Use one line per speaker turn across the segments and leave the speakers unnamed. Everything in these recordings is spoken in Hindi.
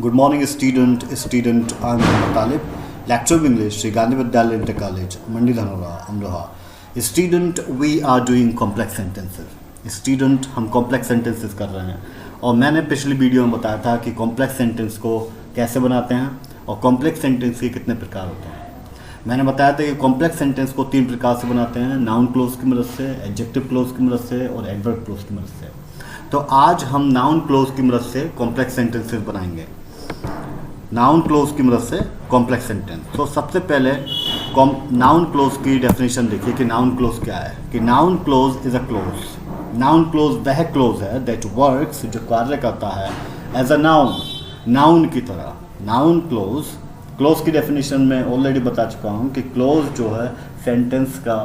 Good morning, student. I'm Mohammad Talib, lecturer of English, Sri Gandhi Vidyalaya Inter College, Mandi Dhanora, Amroha. Student, we are doing complex sentences. Student, हम complex sentences कर रहे हैं और मैंने पिछली वीडियो में बताया था कि complex sentence को कैसे बनाते हैं और complex sentence के कितने प्रकार होते हैं। मैंने बताया था कि complex sentence को 3 प्रकार से बनाते हैं, noun clause की मदद से, adjective clause की मदद से और adverb clause की मदद से। तो आज हम noun clause की मदद से complex sentences बनाएंगे। नाउन क्लोज की मदद से कॉम्प्लेक्स सेंटेंस। तो सबसे पहले नाउन क्लोज की डेफिनेशन देखिए कि नाउन क्लोज क्या है। कि noun close is a close. Noun close वह क्लोज है दैट वर्क्स, जो कार्य करता है एज अ नाउन, नाउन की तरह। नाउन क्लोज की डेफिनेशन में ऑलरेडी बता चुका हूँ कि क्लोज जो है सेंटेंस का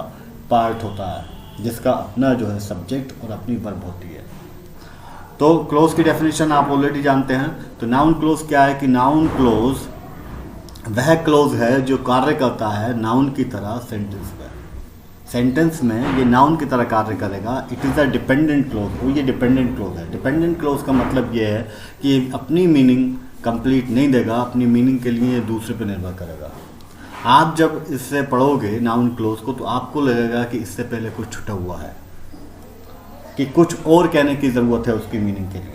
पार्ट होता है जिसका अपना जो है सब्जेक्ट और अपनी वर्ब होती है। तो क्लोज की डेफिनेशन आप ऑलरेडी जानते हैं। तो नाउन क्लोज क्या है कि नाउन क्लोज वह क्लोज है जो कार्य करता है नाउन की तरह सेंटेंस में। सेंटेंस में ये नाउन की तरह कार्य करेगा। It is a dependent clause. वो ये डिपेंडेंट क्लोज है। डिपेंडेंट क्लोज का मतलब ये है कि अपनी मीनिंग कंप्लीट नहीं देगा, अपनी मीनिंग के लिए दूसरे पर निर्भर करेगा। आप जब इससे पढ़ोगे नाउन क्लोज को तो आपको लगेगा कि इससे पहले कुछ छुटा हुआ है, कि कुछ और कहने की ज़रूरत है उसकी मीनिंग के लिए।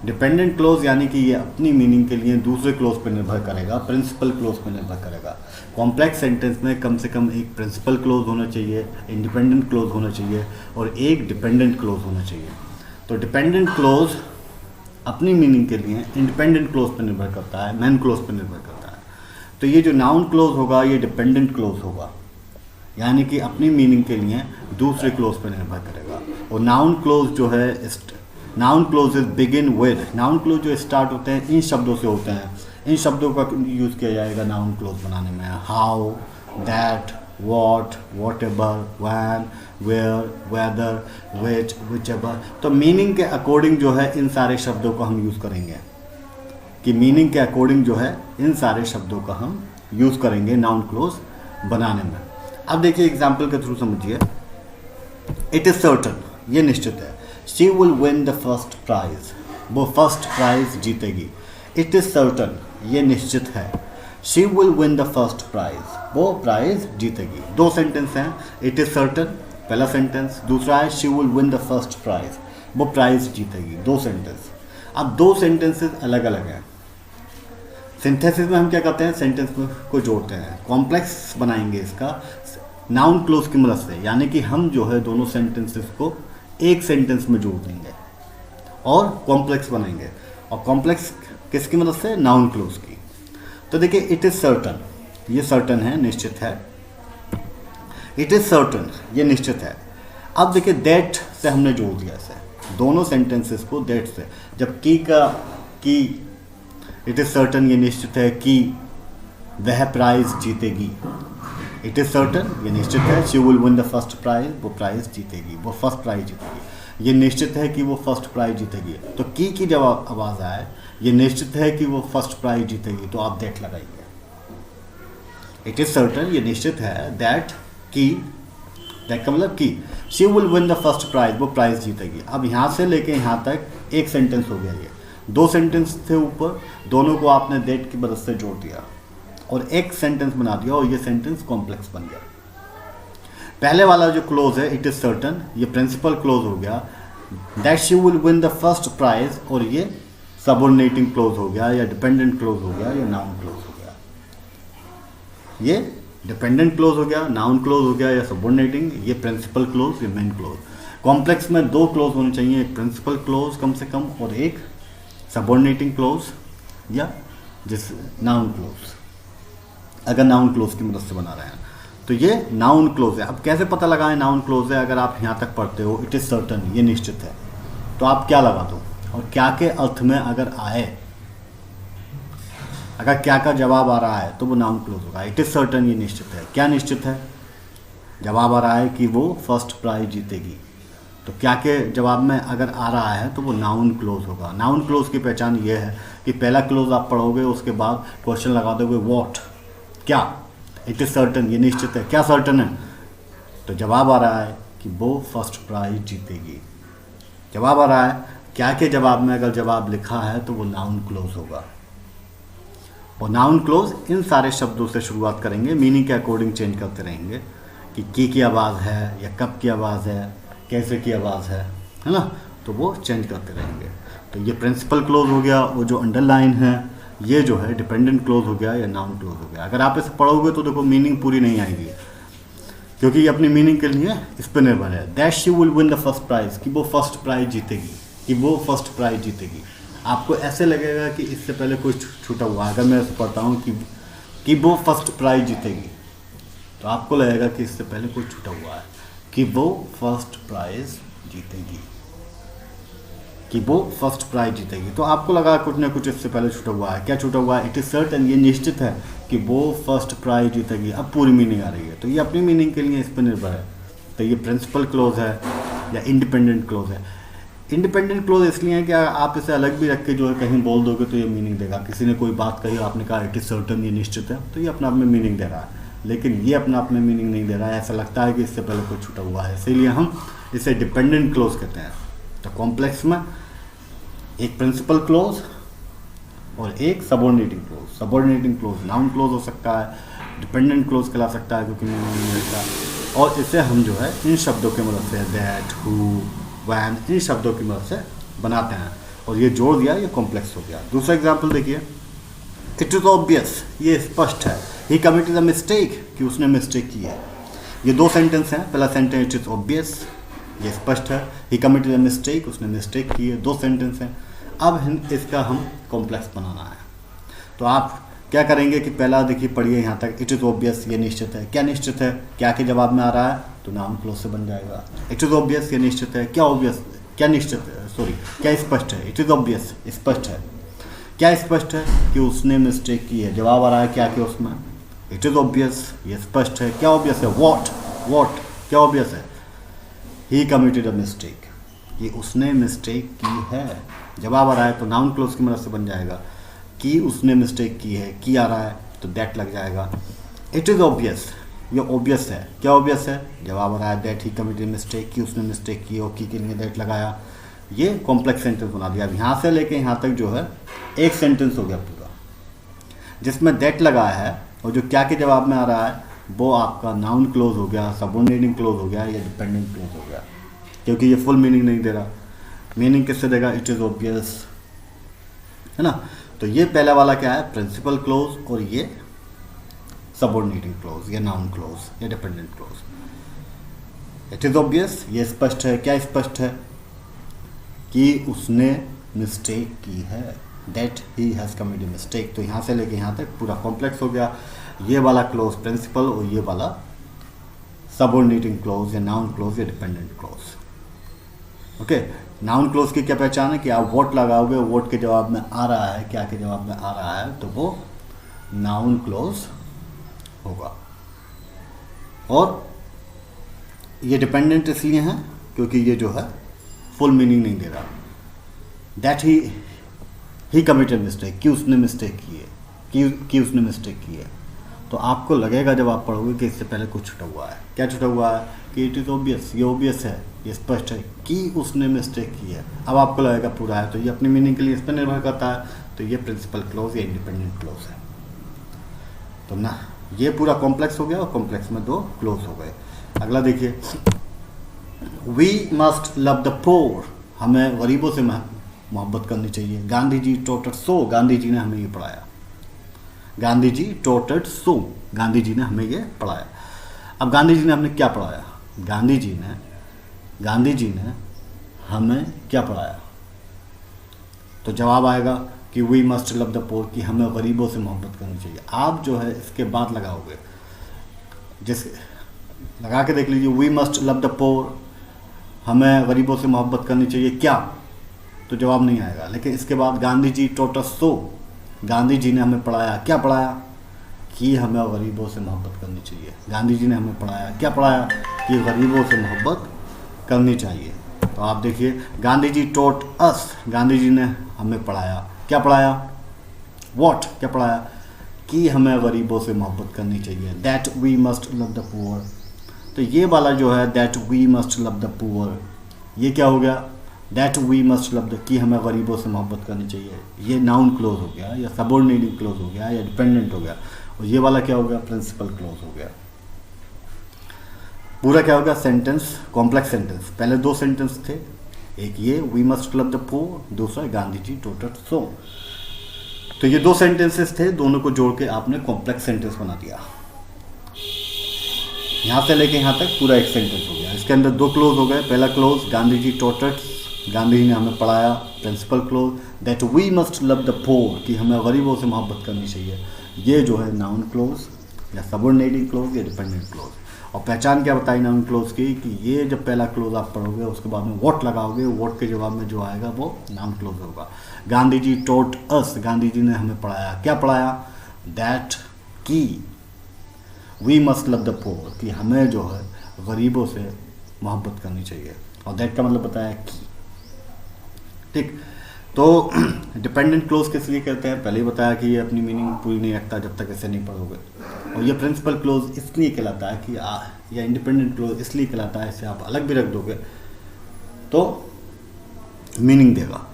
डिपेंडेंट क्लोज यानी कि ये अपनी मीनिंग के लिए दूसरे क्लोज पर निर्भर करेगा, प्रिंसिपल क्लोज पर निर्भर करेगा। कॉम्प्लेक्स सेंटेंस में कम से कम एक प्रिंसिपल क्लोज होना चाहिए, इंडिपेंडेंट क्लोज होना चाहिए और एक डिपेंडेंट क्लोज होना चाहिए। तो डिपेंडेंट क्लोज अपनी मीनिंग के लिए इंडिपेंडेंट क्लोज पर निर्भर करता है, मेन क्लोज पर निर्भर करता है। तो ये जो नाउन क्लोज होगा ये डिपेंडेंट क्लोज होगा, यानी कि अपनी मीनिंग के लिए दूसरे क्लोज पर निर्भर करेगा। और नाउन क्लोज जो है, noun clauses begin with, noun clause जो स्टार्ट होते हैं इन शब्दों से होते हैं। इन शब्दों का यूज़ किया जाएगा नाउन क्लोज बनाने में। How, that, what, whatever, when, where, whether, which, whichever. तो मीनिंग के अकॉर्डिंग जो है इन सारे शब्दों को हम यूज़ करेंगे, कि मीनिंग के अकॉर्डिंग जो है इन सारे शब्दों का हम यूज़ करेंगे नाउन क्लोज बनाने में। अब देखिए एग्जाम्पल के थ्रू समझिए। इट इज़ सर्टन, ये निश्चित है। She will win the first prize, वो फर्स्ट प्राइज जीतेगी। इट इज़ सर्टन, ये निश्चित है। She will win the first prize, वो प्राइज जीतेगी। 2 सेंटेंस हैं। इट इज़ सर्टन पहला सेंटेंस, दूसरा है she will win the first prize, वो प्राइज जीतेगी। 2 सेंटेंस। अब 2 सेंटेंसेस अलग अलग हैं। सिंथेसिस में हम क्या करते हैं, सेंटेंस को जोड़ते हैं। कॉम्प्लेक्स बनाएंगे इसका नाउन क्लोज की मदद से, यानी कि हम जो है दोनों सेंटेंसेस को एक सेंटेंस में जोड़ देंगे और कॉम्प्लेक्स बनाएंगे। और कॉम्प्लेक्स किसकी मदद से, नाउन क्लोज की। तो देखिए इट इज़ सर्टन, ये सर्टन है, निश्चित है। इट इज़ सर्टन, ये निश्चित है। अब देखिए दैट से हमने जोड़ दिया इसे, दोनों सेंटेंसेस को दैट से। जब की इट इज़ सर्टन, ये निश्चित है कि वह प्राइज जीतेगी। इट इज़ सर्टन, ये निश्चित है। She will win the first prize, वो प्राइज जीतेगी, वो फर्स्ट प्राइज जीतेगी। ये निश्चित है कि वो फर्स्ट प्राइज जीतेगी। तो की जब आवाज़ आए, ये निश्चित है कि वो फर्स्ट प्राइज जीतेगी, तो आप दैट लगाइए। इट इज़ सर्टन, ये निश्चित है। दैट का मतलब की she will win the first prize, वो प्राइज जीतेगी। अब यहाँ से लेके यहाँ तक एक सेंटेंस हो गया। ये 2 सेंटेंस थे ऊपर, दोनों को आपने दैट की मदद से जोड़ दिया और एक सेंटेंस बना दिया और ये सेंटेंस कॉम्प्लेक्स बन गया। पहले वाला जो क्लोज है इट इज़ सर्टन, ये प्रिंसिपल क्लोज हो गया। That she will win the first prize, और ये सबऑर्डिनेटिंग क्लोज हो गया या डिपेंडेंट क्लोज हो गया या नाउन क्लोज हो गया। ये डिपेंडेंट क्लोज हो गया, नाउन क्लोज हो गया या सबऑर्डिनेटिंग, ये प्रिंसिपल क्लोज, ये मेन क्लोज। कॉम्प्लेक्स में 2 क्लोज होने चाहिए, एक प्रिंसिपल क्लोज कम से कम और एक सबऑर्डिनेटिंग क्लोज या जिस नाउन क्लोज, अगर नाउन क्लोज की मदद से बना रहे हैं। तो ये नाउन क्लोज है। अब कैसे पता लगाएं नाउन क्लोज है? अगर आप यहाँ तक पढ़ते हो इट इज़ सर्टन, ये निश्चित है, तो आप क्या लगा दो और क्या के अर्थ में अगर आए, अगर क्या का जवाब आ रहा है तो वो नाउन क्लोज होगा। इट इज़ सर्टन, ये निश्चित है। क्या निश्चित है? जवाब आ रहा है कि वो फर्स्ट प्राइज जीतेगी, तो क्या के जवाब में अगर आ रहा है तो वो नाउन क्लोज होगा। नाउन क्लोज की पहचान ये है कि पहला क्लोज आप पढ़ोगे, उसके बाद क्वेश्चन लगा दोगे व्हाट, क्या। इट इज़ सर्टन, ये निश्चित है। क्या सर्टन है? तो जवाब आ रहा है कि वो फर्स्ट प्राइज जीतेगी। जवाब आ रहा है क्या के जवाब में अगर जवाब लिखा है तो वो नाउन क्लोज होगा। और नाउन क्लोज इन सारे शब्दों से शुरुआत करेंगे, मीनिंग के अकॉर्डिंग चेंज करते रहेंगे कि की आवाज़ है या कब की आवाज़ है, कैसे की आवाज़ है ना, तो वो चेंज करते रहेंगे। तो ये प्रिंसिपल क्लोज हो गया, वो जो अंडरलाइन है ये जो है डिपेंडेंट क्लोज हो गया या नाउन क्लोज हो गया। अगर आप इसे पढ़ोगे तो देखो मीनिंग पूरी नहीं आएगी, क्योंकि ये अपनी मीनिंग के लिए इस पर निर्भर है। That she will win the first prize, कि वो फर्स्ट प्राइज जीतेगी, कि वो फर्स्ट प्राइज जीतेगी। आपको ऐसे लगेगा कि इससे पहले कोई छूटा हुआ है। अगर मैं ऐसे पढ़ता हूँ कि वो फर्स्ट प्राइज जीतेगी, तो आपको लगेगा कि इससे पहले कोई छूटा हुआ है, कि वो फर्स्ट प्राइज जीतेगी, कि वो फर्स्ट प्राइज जीतेगी। तो आपको लगा कुछ ना कुछ इससे पहले छूटा हुआ है। क्या छूटा हुआ है? इट इज़ सर्टेन, ये निश्चित है कि वो फर्स्ट प्राइज जीतेगी। अब पूरी मीनिंग आ रही है, तो ये अपनी मीनिंग के लिए इस पर निर्भर है। तो ये प्रिंसिपल क्लोज है या इंडिपेंडेंट क्लोज है। इंडिपेंडेंट क्लोज इसलिए है कि आप इसे अलग भी रख के जो है कहीं बोल दोगे तो ये मीनिंग देगा। किसी ने कोई बात कही, आपने कहा इट इज़ सर्टेन, ये निश्चित है, तो ये अपने आप में मीनिंग दे रहा है। लेकिन ये अपने आप में मीनिंग नहीं दे रहा है, ऐसा लगता है कि इससे पहले कोई छूटा हुआ है, इसीलिए हम इसे डिपेंडेंट क्लोज कहते हैं। तो कॉम्प्लेक्स में एक प्रिंसिपल क्लोज और एक subordinating close. Subordinating close noun close हो सकता है, डिपेंडेंट क्लोज कहला सकता है क्योंकि मीनिंग नहीं रहता। और इसे हम जो है इन शब्दों की मदद से दैट, हु, व्हेन, इन शब्दों की मदद से बनाते हैं। और ये जोड़ दिया, ये कॉम्प्लेक्स हो गया। दूसरा एग्जाम्पल देखिए, इट इज़ ऑब्वियस, ये स्पष्ट है। ही कमिटेड अ मिस्टेक, कि उसने मिस्टेक की है। ये दो सेंटेंस हैं। पहला सेंटेंस इट इज़ ऑब्वियस, ये स्पष्ट है। ही कमिटेड अ मिस्टेक, उसने मिस्टेक की है। दो सेंटेंस हैं। अब इसका हम कॉम्प्लेक्स बनाना है, तो आप क्या करेंगे कि पहला देखिए, पढ़िए यहाँ तक, इट इज़ ऑब्वियस, ये निश्चित है। क्या निश्चित है? क्या के जवाब में आ रहा है, तो नाउन क्लोज से बन जाएगा। इट इज़ ऑब्वियस, ये निश्चित है। क्या ऑब्वियस, क्या निश्चित है, सॉरी, क्या स्पष्ट है? इट इज़ ऑब्वियस, स्पष्ट है। क्या स्पष्ट है? कि उसने मिस्टेक की है। जवाब आ रहा है क्या के उसमें, इट इज़ ऑब्वियस, ये स्पष्ट है। क्या ऑब्वियस है? वॉट, क्या ऑब्वियस है? ही कमिटेड अ मिस्टेक, कि उसने मिस्टेक की है। जवाब आ रहा है तो नाउन क्लोज की मदद से बन जाएगा कि उसने मिस्टेक की है। की आ रहा है तो दैट लग जाएगा। इट इज़ ऑब्वियस, ये ऑब्वियस है। क्या ऑब्वियस है? जवाब आ रहा है दैट ही कमिटेड मिस्टेक, कि उसने मिस्टेक की और की के लिए दैट लगाया। ये कॉम्प्लेक्स सेंटेंस बना दिया। अब यहाँ से लेके यहाँ तक जो है एक सेंटेंस हो गया पूरा, जिसमें दैट लगाया है और जो क्या के जवाब में आ रहा है वो आपका नाउन क्लोज हो गया, सबऑर्डिनेटिंग क्लोज हो गया या डिपेंडेंट क्लोज हो गया, क्योंकि ये फुल मीनिंग नहीं दे रहा। मीनिंग किससे देगा? इट इज़ ऑब्वियस, है ना। तो ये पहला वाला क्या है? प्रिंसिपल क्लोज, और ये सबऑर्डिनेटिंग क्लोज या नाउन क्लोज या dependent clause. It is obvious, ये स्पष्ट है। क्या स्पष्ट है? कि उसने मिस्टेक की है, that he has committed mistake. तो यहाँ से लेके यहाँ तक पूरा कॉम्प्लेक्स हो गया। ये वाला क्लोज प्रिंसिपल और ये वाला सबऑर्डिनेटिंग क्लोज या नाउन क्लोज या dependent clause. Okay, noun close की क्या पहचान है? कि आप वोट लगाओगे, वोट के जवाब में आ रहा है, क्या के जवाब में आ रहा है, तो वो नाउन क्लोज होगा। और ये डिपेंडेंट इसलिए है क्योंकि ये जो है फुल मीनिंग नहीं दे रहा। दैट ही कमिटेड मिस्टेक, कि उसने मिस्टेक की है, कि उसने मिस्टेक की है। तो आपको लगेगा जब आप पढ़ोगे कि इससे पहले कुछ छुटा हुआ है। क्या छुटा हुआ है? कि इट इज़ ऑब्वियस, ये ऑब्वियस है, ये स्पष्ट है कि उसने मिस्टेक की है। अब आपको लगेगा पूरा है, तो ये अपनी मीनिंग के लिए इस पर निर्भर करता है। तो ये प्रिंसिपल क्लोज या इंडिपेंडेंट क्लोज है। तो ना, ये पूरा कॉम्प्लेक्स हो गया और कॉम्प्लेक्स में दो क्लोज हो गए। अगला देखिए, वी मस्ट लव द पोर, हमें गरीबों से मोहब्बत करनी चाहिए। गांधी जी टोटेड सो, गांधी जी ने हमें ये पढ़ाया। गांधी जी टोटेड सो, गांधी जी ने हमें ये पढ़ाया। अब गांधी जी ने हमें क्या पढ़ाया? गांधी जी ने हमें क्या पढ़ाया? तो जवाब आएगा कि वी मस्ट लव द पोर, कि हमें गरीबों से मोहब्बत करनी चाहिए। आप जो है इसके बाद लगाओगे, जैसे लगा के देख लीजिए, वी मस्ट लव द पोर, हमें गरीबों से मोहब्बत करनी चाहिए, क्या? तो जवाब नहीं आएगा। लेकिन इसके बाद गांधी जी टोटस सो, गांधी जी ने हमें पढ़ाया। क्या पढ़ाया? कि हमें गरीबों से मोहब्बत करनी चाहिए। गांधी जी ने हमें पढ़ाया। क्या पढ़ाया? कि गरीबों से मोहब्बत करनी चाहिए। तो आप देखिए, गांधी जी टोट अस, गांधी जी ने हमें पढ़ाया। क्या पढ़ाया? व्हाट, क्या पढ़ाया? कि हमें गरीबों से मोहब्बत करनी चाहिए। That we must love the poor. तो ये वाला जो है that we must love the poor, ये क्या हो गया? That we must love the, कि हमें गरीबों से मोहब्बत करनी चाहिए, ये नाउन क्लोज हो गया, या सबऑर्डिनेटिंग क्लोज हो गया, या डिपेंडेंट हो गया, और ये वाला क्या हो गया, प्रिंसिपल क्लोज हो गया। पूरा क्या हो गया, सेंटेंस कॉम्प्लेक्स सेंटेंस। पहले दो सेंटेंस थे, एक ये we must love the poor, दूसरा Gandhi ji taught it so. तो ये दो सेंटेंसेस थे, दोनों को जोड़ के आपने कॉम्प्लेक्स सेंटेंस बना दिया। यहाँ से लेके यहाँ तक पूरा एक सेंटेंस हो गया। इसके अंदर दो क्लोज हो गए। पहला clause Gandhi ji taught it, Gandhi ji ने हमें पढ़ाया। Principle clause that we must love the poor, कि हमें गरीबों से मोहब्बत करनी चाहिए, ये जो है नाउन क्लोज या सबऑर्डिनेटिंग क्लोज या डिपेंडेंट क्लोज। और पहचान क्या बताई नाउन क्लोज की, कि ये जब पहला क्लोज आप पढ़ोगे उसके बाद में व्हाट लगाओगे, व्हाट के जवाब में जो आएगा वो नाउन क्लोज होगा। गांधी जी टोट अस, गांधी जी ने हमें पढ़ाया। क्या पढ़ाया, दैट की we must love the poor, कि हमें जो है गरीबों से मोहब्बत करनी चाहिए। और दैट का मतलब बताया कि, ठीक। तो डिपेंडेंट क्लोज किस लिए कहते हैं, पहले ही बताया कि ये अपनी मीनिंग पूरी नहीं रखता जब तक इसे नहीं पढ़ोगे। और ये प्रिंसिपल क्लोज इसलिए कहलाता है कि या इंडिपेंडेंट क्लोज इसलिए कहलाता है, इसे आप अलग भी रख दोगे तो मीनिंग देगा।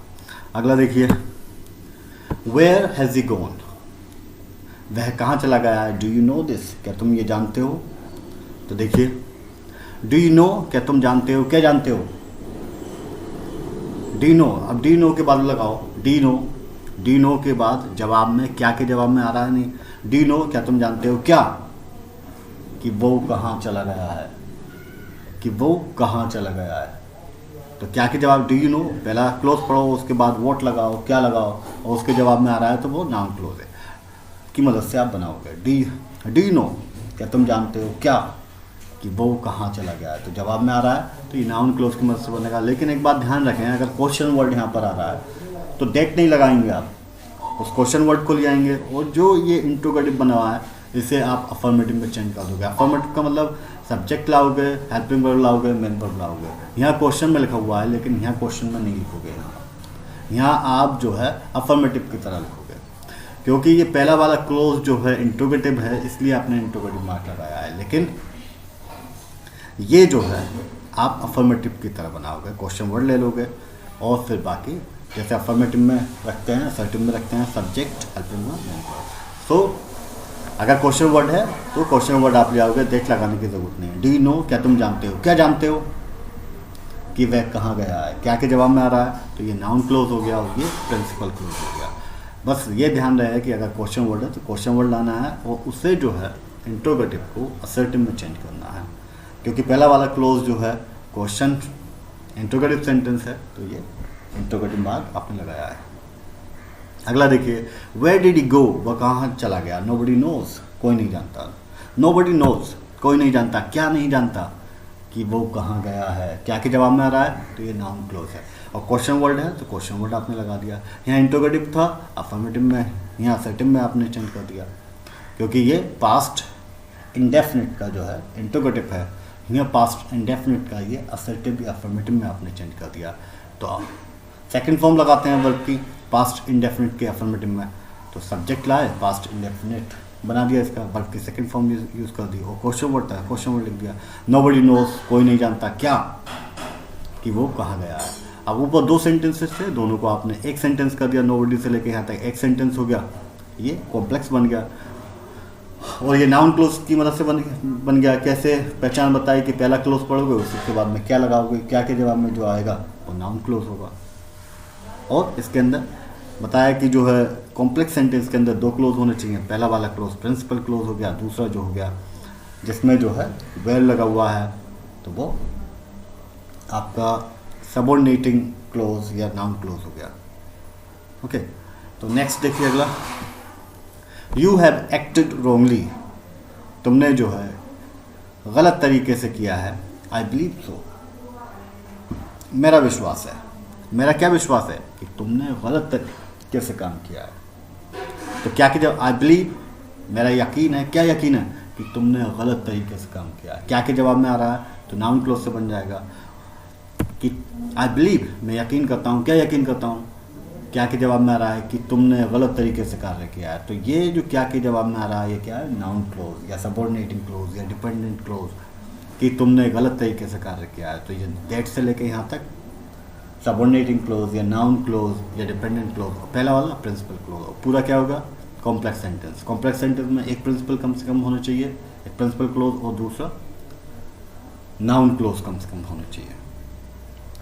अगला देखिए, वेयर हैज़ ही गॉन, वह कहाँ चला गया है। डू यू नो दिस, क्या तुम ये जानते हो। तो देखिए, डू यू नो, क्या तुम जानते हो, क्या जानते हो। डी नो, अब डी नो के बाद लगाओ, डी नो, डी नो के बाद जवाब में क्या के जवाब में आ रहा है, नहीं। डी नो, क्या तुम जानते हो क्या, कि वो कहाँ चला गया है, कि वो कहाँ चला गया है। तो क्या के जवाब, डू यू नो, पहला क्लोज पढ़ो, उसके बाद व्हाट लगाओ, क्या लगाओ, और उसके जवाब में आ रहा है तो वो नाउन क्लोज है, की मदद से आप बनाओगे। डी यू नो, क्या तुम जानते हो क्या, कि वो कहाँ चला गया है, तो जवाब में आ रहा है तो ये नाउन क्लोज की मदद से बनेगा। लेकिन एक बात ध्यान रखें, अगर क्वेश्चन वर्ड यहाँ पर आ रहा है तो डेट नहीं लगाएंगे आप, उस क्वेश्चन वर्ड को ले आएंगे, और जो ये इंट्रोगेटिव बना हुआ है इसे आप अफर्मेटिव में चेंज कर दोगे। अफर्मेटिव का मतलब सब्जेक्ट लाओगे, हेल्पिंग वर्ब लाओगे, मेन वर्ब लाओगे। यहाँ क्वेश्चन में लिखा हुआ है लेकिन यहाँ क्वेश्चन में नहीं लिखोगे, यहाँ आप जो है अफर्मेटिव की तरह लिखोगे, क्योंकि ये पहला वाला क्लोज जो है इंट्रोगेटिव है, इसलिए आपने इंट्रोगेटिव मार्क लगाया है। लेकिन ये जो है आप अफर्मेटिव की तरह बनाओगे, क्वेश्चन वर्ड ले लोगे, और फिर बाकी जैसे अफर्मेटिव में रखते हैं, असर्टिव में रखते हैं subject, helping verb, main verb. So अगर क्वेश्चन वर्ड है तो क्वेश्चन वर्ड आप ले आओगे, देख लगाने की ज़रूरत नहीं है। डू यू नो, क्या तुम जानते हो, क्या जानते हो, कि वह कहाँ गया है, क्या के जवाब में आ रहा है, तो ये नाउन क्लोज हो गया और ये प्रिंसिपल क्लोज हो गया। बस ये ध्यान रहे कि अगर क्वेश्चन वर्ड है तो क्वेश्चन वर्ड लाना है, और उसे जो है इंट्रोगेटिव को असर्टिव में चेंज करना है, क्योंकि पहला वाला क्लोज जो है क्वेश्चन इंट्रोगेटिव सेंटेंस है, तो ये इंट्रोगेटिव मार्क आपने लगाया है। अगला देखिए, वेयर डिड ही गो, वह कहाँ चला गया। नोबडी नोज, कोई नहीं जानता। नोबडी नोज, कोई नहीं जानता, क्या नहीं जानता, कि वो कहाँ गया है, क्या के जवाब में आ रहा है, तो ये नाउन क्लोज है। और क्वेश्चन वर्ड है तो क्वेश्चन वर्ड आपने लगा दिया। यहाँ इंट्रोगेटिव था, अफर्मेटिव में, यहाँ असर्टिव में आपने चेंज कर दिया, क्योंकि ये पास्ट इंडेफिनिट का जो है इंट्रोगेटिव है, यहाँ पास्ट इंडेफिनिट का ये असर्टिव या अफर्मेटिव में आपने चेंज कर दिया। तो सेकंड फॉर्म लगाते हैं वर्ब की पास्ट इंडेफिनिट के अफर्मेटिव में, तो सब्जेक्ट लाए, पास्ट इंडेफिनिट बना दिया, इसका वर्ब की सेकंड फॉर्म यूज़ कर दी। और क्वेश्चन वर्ड था, क्वेश्चन वर्ड लिख दिया। नोबडी नोज, कोई नहीं जानता, क्या, कि वो कहाँ गया है। अब ऊपर दो सेंटेंसेस थे, दोनों को आपने एक सेंटेंस कर दिया, नोबडी से लेके यहाँ तक एक सेंटेंस हो गया, ये कॉम्प्लेक्स बन गया। और ये नाउन क्लोज की मदद से बन गया। कैसे पहचान बताई कि पहला क्लोज पढ़ोगे, उसके बाद में क्या लगाओगे, क्या के जवाब में जो आएगा वो नाउन क्लोज होगा। और इसके अंदर बताया कि जो है कॉम्प्लेक्स सेंटेंस के अंदर दो क्लोज होने चाहिए। पहला वाला क्लोज प्रिंसिपल क्लोज हो गया, दूसरा जो हो गया जिसमें जो है वेयर लगा हुआ है तो वो आपका सबऑर्डिनेटिंग क्लोज या नाउन क्लोज हो गया। ओके, तो नेक्स्ट देखिए अगला, यू हैव एक्टेड रॉन्गली, तुमने जो है गलत तरीके से किया है। आई बिलीव सो, मेरा विश्वास है। मेरा क्या विश्वास है, कि तुमने गलत तरीके से काम किया है। तो क्या कि जब आई बिलीव, मेरा यकीन है, क्या यकीन है, कि तुमने गलत तरीके से काम किया है। क्या के जवाब में आ रहा है तो नाउन क्लोज से बन जाएगा कि आई बिलीव, मैं यकीन करता हूँ, क्या यकीन करता हूँ, क्या के जवाब में आ रहा है कि तुमने गलत तरीके से कार्य किया है। तो ये जो क्या के जवाब में आ रहा है ये क्या है, नाउन क्लोज या सबऑर्डिनेटिंग क्लोज या डिपेंडेंट क्लोज, कि तुमने गलत तरीके से कार्य किया है। तो ये दैट से लेके यहाँ तक सबऑर्डिनेटिंग क्लोज या नाउन क्लोज या डिपेंडेंट क्लोज, पहला वाला प्रिंसिपल क्लोज, पूरा क्या होगा कॉम्प्लेक्स सेंटेंस। कॉम्प्लेक्स सेंटेंस में एक प्रिंसिपल कम से कम होना चाहिए, एक प्रिंसिपल क्लोज, और दूसरा नाउन क्लोज कम से कम होना चाहिए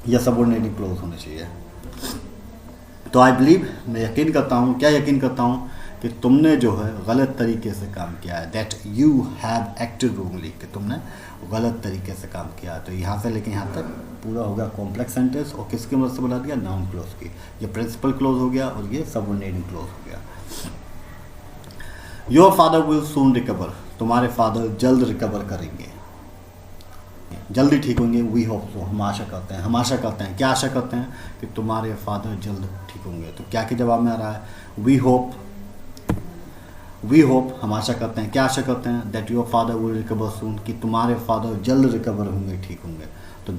या सबऑर्डिनेटिंग क्लोज होना चाहिए। तो आई बिलीव, मैं यकीन करता हूँ, क्या यकीन करता हूँ कि तुमने जो है गलत तरीके से काम किया है, that you have acted wrongly, कि तुमने गलत तरीके से काम किया। तो यहाँ से लेके यहाँ तक पूरा हो गया कॉम्प्लेक्स सेंटेंस, और किसकी मदद से बना दिया, नाउन क्लोज की। ये प्रिंसिपल क्लोज हो गया और ये सबऑर्डिनेटिंग क्लोज हो गया। Your father will soon recover, तुम्हारे फादर जल्द रिकवर करेंगे, जल्दी ठीक होंगे। वी होप सो, हम आशा करते हैं, हम आशा करते हैं, क्या आशा करते हैं कि तुम्हारे फादर जल्द ठीक होंगे। तो क्या के जवाब में आ रहा है, वी होप, वी होप, हम आशा करते हैं, क्या आशा करते हैं, that your father will recover soon, कि तुम्हारे फादर जल्द रिकवर होंगे, ठीक होंगे। तो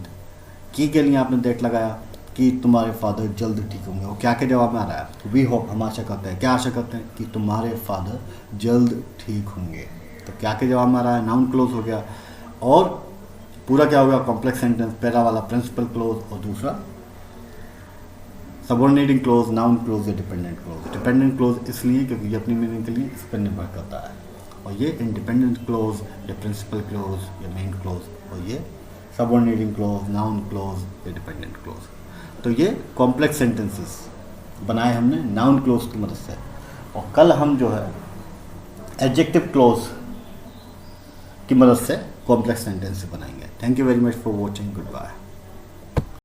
की के लिए आपने दैट लगाया कि तुम्हारे फादर जल्द ठीक होंगे, और क्या के जवाब में आ रहा है, वी होप, हम आशा करते हैं, क्या आशा करते हैं, कि तुम्हारे फादर जल्द ठीक होंगे। तो क्या के जवाब में आ रहा है, नाउन क्लोज हो गया, और पूरा क्या होगा कॉम्प्लेक्स सेंटेंस, पहला वाला प्रिंसिपल क्लोज और दूसरा सबऑर्डिनेटिंग क्लोज, नाउन क्लोज या डिपेंडेंट क्लोज। डिपेंडेंट क्लोज इसलिए क्योंकि ये अपनी मीनिंग के लिए इस पर निर्भर करता है, और ये इंडिपेंडेंट क्लोज या प्रिंसिपल क्लोज या मेन क्लोज, और ये सबऑर्डिनेटिंग क्लोज, नाउन क्लोज या डिपेंडेंट क्लोज। तो ये कॉम्प्लेक्स सेंटेंसेस बनाए हमने नाउन क्लोज की मदद से, और कल हम जो है एडजेक्टिव क्लोज की मदद से कॉम्प्लेक्स सेंटेंस बनाएंगे। Thank you very much for watching, good bye.